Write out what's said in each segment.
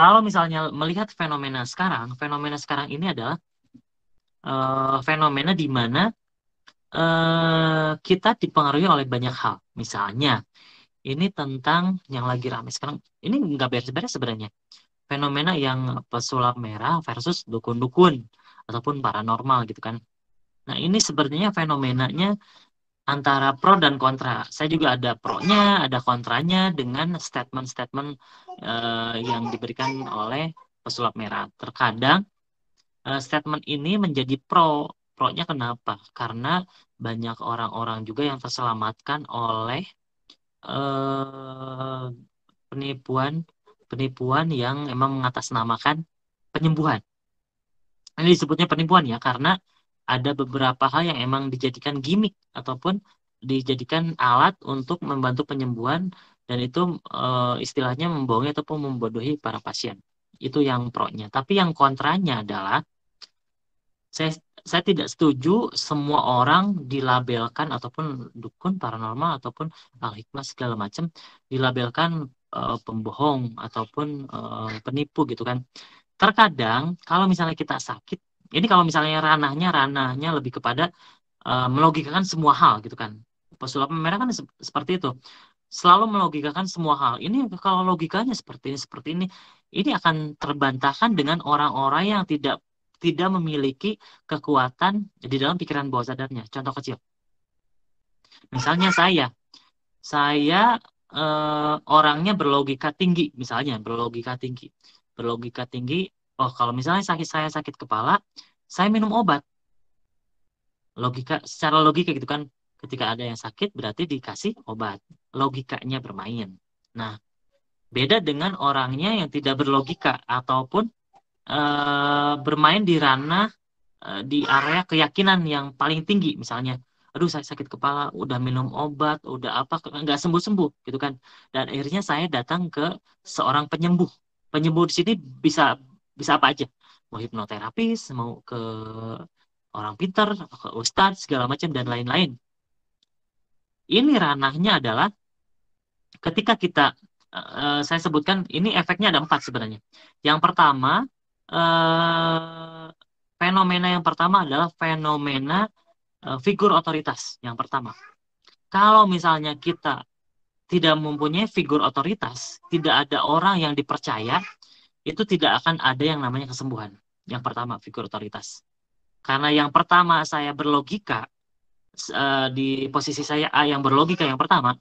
Kalau misalnya melihat fenomena sekarang ini adalah fenomena di mana kita dipengaruhi oleh banyak hal. Misalnya, ini tentang yang lagi ramai sekarang. Ini nggak beres-beres sebenarnya. Fenomena yang pesulap merah versus dukun-dukun ataupun paranormal gitu kan. Nah, ini sebenarnya fenomenanya antara pro dan kontra. Saya juga ada pro-nya, ada kontranya dengan statement-statement yang diberikan oleh pesulap merah. Terkadang statement ini menjadi pro. Pro-nya kenapa? Karena banyak orang-orang juga yang terselamatkan oleh eh, penipuan penipuan yang emang mengatasnamakan penyembuhan. Ini disebutnya penipuan ya, karena ada beberapa hal yang emang dijadikan gimmick ataupun dijadikan alat untuk membantu penyembuhan dan itu istilahnya membohongi ataupun membodohi para pasien. Itu yang pro-nya. Tapi yang kontranya adalah saya saya tidak setuju semua orang dilabelkan ataupun dukun paranormal ataupun al-hikmah segala macam dilabelkan pembohong ataupun penipu gitu kan. Terkadang kalau misalnya kita sakit, ini kalau misalnya ranahnya lebih kepada melogikakan semua hal gitu kan. Pesulap merah kan seperti itu. Selalu melogikakan semua hal. Ini kalau logikanya seperti ini akan terbantahkan dengan orang-orang yang tidak tidak memiliki kekuatan di dalam pikiran bawah sadarnya. Contoh kecil. Misalnya saya orangnya berlogika tinggi, misalnya berlogika tinggi. Berlogika tinggi, oh kalau misalnya saya sakit kepala, saya minum obat. Secara logika gitu kan, ketika ada yang sakit berarti dikasih obat. Logikanya bermain. Nah, beda dengan orangnya yang tidak berlogika ataupun bermain di ranah di area keyakinan yang paling tinggi, misalnya, aduh saya sakit kepala, udah minum obat, udah apa, nggak sembuh-sembuh gitu kan. Dan akhirnya saya datang ke seorang penyembuh. Penyembuh di sini bisa bisa apa aja. Mau hipnoterapis, mau ke orang pintar, ke ustadz, segala macam dan lain-lain. Ini ranahnya adalah ketika kita saya sebutkan ini efeknya ada empat sebenarnya. Yang pertama eh, fenomena yang pertama adalah fenomena figur otoritas yang pertama. Kalau misalnya kita tidak mempunyai figur otoritas, tidak ada orang yang dipercaya, itu tidak akan ada yang namanya kesembuhan. Yang pertama, figur otoritas. Karena yang pertama saya berlogika, di posisi saya A yang berlogika yang pertama,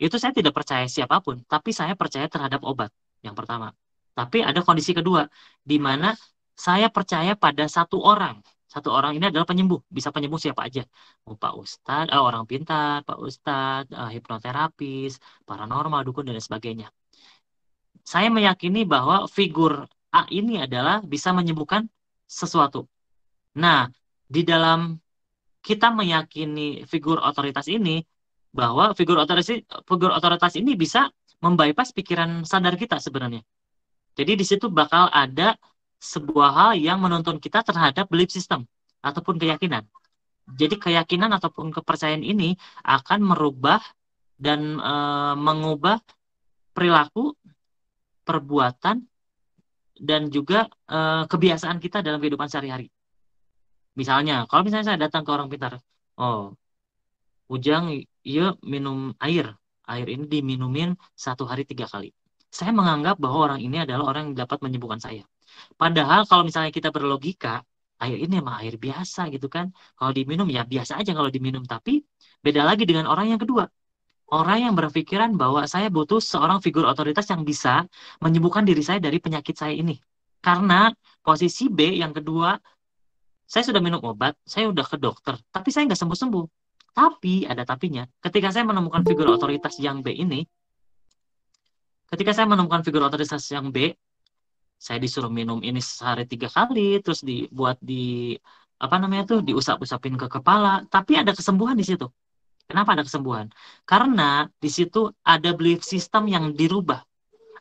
itu saya tidak percaya siapapun, tapi saya percaya terhadap obat yang pertama. Tapi ada kondisi kedua, di mana saya percaya pada satu orang. Satu orang ini adalah penyembuh. Bisa penyembuh siapa aja. Mau Pak Ustadz, orang pintar, Pak Ustadz, hipnoterapis, paranormal, dukun, dan lain sebagainya. Saya meyakini bahwa figur A ini adalah bisa menyembuhkan sesuatu. Nah, di dalam kita meyakini figur otoritas ini, bahwa figur otoritas ini bisa membypass pikiran sadar kita sebenarnya. Jadi di situ bakal ada sebuah hal yang menuntun kita terhadap belief system ataupun keyakinan. Jadi keyakinan ataupun kepercayaan ini akan merubah dan mengubah perilaku, perbuatan, dan juga kebiasaan kita dalam kehidupan sehari-hari. Misalnya, kalau misalnya saya datang ke orang pintar, oh, Ujang, iya minum air. Air ini diminumin 1 hari 3 kali. Saya menganggap bahwa orang ini adalah orang yang dapat menyembuhkan saya. Padahal kalau misalnya kita berlogika, air ini emang air biasa gitu kan. Kalau diminum ya biasa aja kalau diminum. Tapi beda lagi dengan orang yang kedua. Orang yang berpikiran bahwa saya butuh seorang figur otoritas yang bisa menyembuhkan diri saya dari penyakit saya ini. Karena posisi B yang kedua, saya sudah minum obat, saya udah ke dokter, tapi saya nggak sembuh-sembuh. Tapi, ada tapinya, ketika saya menemukan figur otoritas yang B ini, ketika saya menemukan figur otoritas yang B, saya disuruh minum ini sehari 3 kali, terus dibuat apa namanya tuh, diusap-usapin ke kepala, tapi ada kesembuhan di situ. Kenapa ada kesembuhan? Karena di situ ada belief system yang dirubah.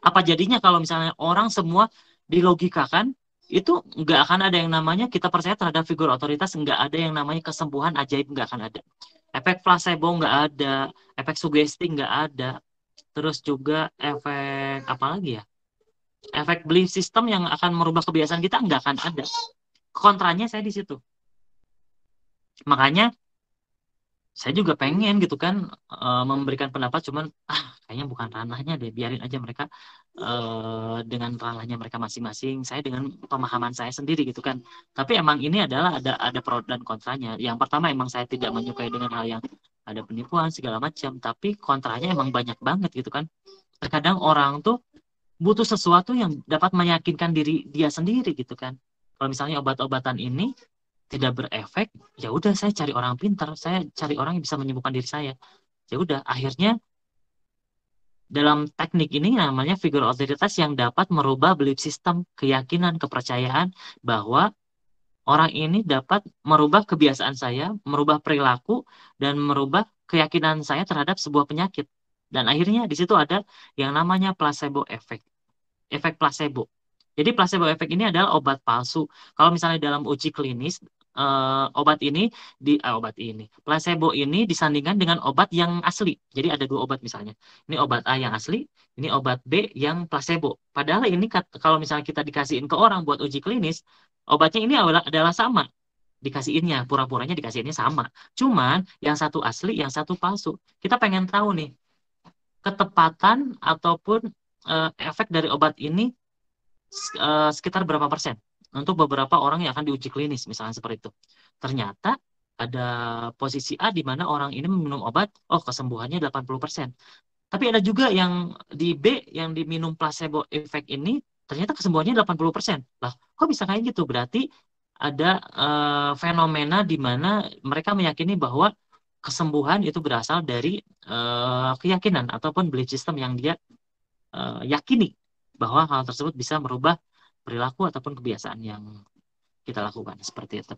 Apa jadinya kalau misalnya orang semua dilogikakan, itu nggak akan ada yang namanya kita percaya terhadap figur otoritas, nggak ada yang namanya kesembuhan ajaib, nggak akan ada. Efek placebo nggak ada, efek sugesti nggak ada, terus juga efek apa lagi ya? Efek belief system yang akan merubah kebiasaan kita nggak akan ada. Kontranya saya di situ. Makanya saya juga pengen gitu kan memberikan pendapat, cuman kayaknya bukan ranahnya deh, biarin aja mereka dengan ranahnya mereka masing-masing, saya dengan pemahaman saya sendiri gitu kan. Tapi emang ini adalah ada pro dan kontranya. Yang pertama, emang saya tidak menyukai dengan hal yang ada penipuan segala macam, tapi kontranya emang banyak banget gitu kan. Terkadang orang tuh butuh sesuatu yang dapat meyakinkan diri dia sendiri gitu kan. Kalau misalnya obat-obatan ini tidak berefek, ya udah saya cari orang pintar, saya cari orang yang bisa menyembuhkan diri saya. Ya udah, akhirnya dalam teknik ini namanya figur otoritas yang dapat merubah belief system, keyakinan, kepercayaan bahwa orang ini dapat merubah kebiasaan saya, merubah perilaku, dan merubah keyakinan saya terhadap sebuah penyakit. Dan akhirnya di situ ada yang namanya placebo effect, efek placebo. Jadi placebo effect ini adalah obat palsu. Kalau misalnya dalam uji klinis, obat ini obat ini placebo ini disandingkan dengan obat yang asli. Jadi ada dua obat misalnya. Ini obat A yang asli, ini obat B yang placebo. Padahal ini kalau misalnya kita dikasihin ke orang buat uji klinis, obatnya ini adalah sama. Dikasihinnya, pura-puranya dikasihinnya sama. Cuman yang satu asli, yang satu palsu. Kita pengen tahu nih, ketepatan ataupun efek dari obat ini sekitar berapa persen untuk beberapa orang yang akan diuji klinis, misalnya seperti itu. Ternyata ada posisi A di mana orang ini meminum obat, oh kesembuhannya 80%. Tapi ada juga yang di B, yang diminum placebo efek ini, ternyata kesembuhannya 80%. Lah, kok bisa kayak gitu? Berarti ada fenomena di mana mereka meyakini bahwa kesembuhan itu berasal dari keyakinan ataupun belief system yang dia yakini bahwa hal tersebut bisa merubah perilaku ataupun kebiasaan yang kita lakukan seperti itu.